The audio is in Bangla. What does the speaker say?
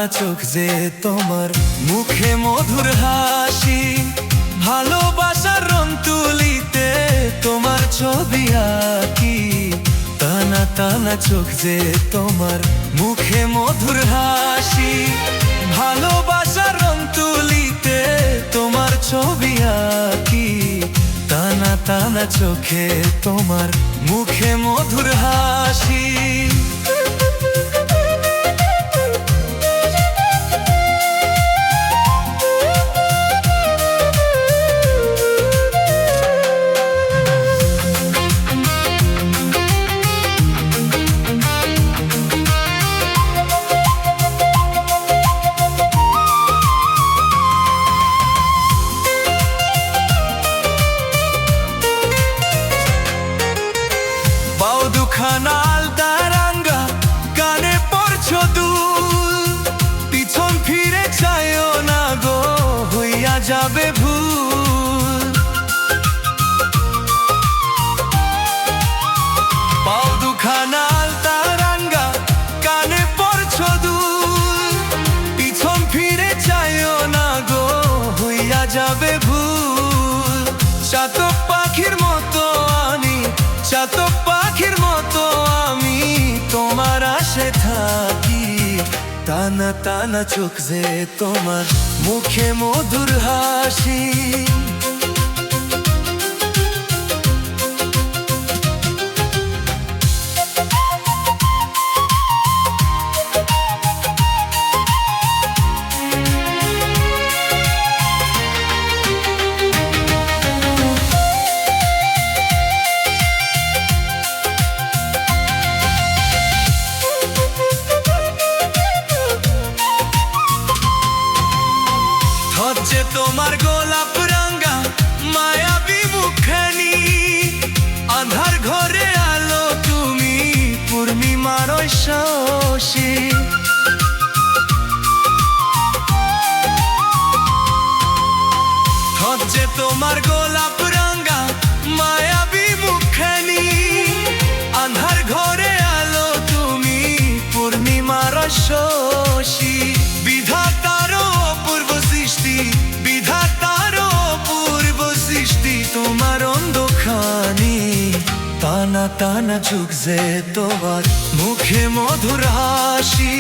চোখ যে তোমার, মুখে মধুর হাসি, ভালোবাসার রং তুলিতে তোমার ছবি আঁকি। টানা টানা চোখ যে তোমার, মুখে মধুর হাসি, ভালোবাসার রং তুলিতে তোমার ছবি আঁকি। টানা টানা চোখে তোমার, মুখে মধুর হাসি। খানাল তারাঙ্গা কানে পড়ছো দুল, পিছন ফিরে চাইও না গো, হইয়া যাবে ভুল। পাও দুখানাল তারাঙ্গা কানে পড়ছো দুল, পিছন ফিরে চাইও না গো, হইয়া যাবে ভুল। চাতক পাখির মতো আমি, চাতক পাখির মতো আমি তোমার আশে থাকি। টানা টানা চোখ যে তোমার, মুখে মধুর হাসি। হচ্ছে তোমার গোলাপ রাঙ্গা মায়াবী মুখখানি, আধার ঘরে আলো তুমি পূর্ণিমার শশী। হচ্ছে তোমার গোলাপ রাঙ্গা মায়াবী মুখখানি, আধার ঘরে আলো তুমি পূর্ণিমার শশী। বিধাতারও অপূর্ব সৃষ্টি, বিধাতারও অপূর্ব সৃষ্টি তোমার অন্ধখানি। টানা টানা চোখ যে তোমার, মুখে মধুর হাসি,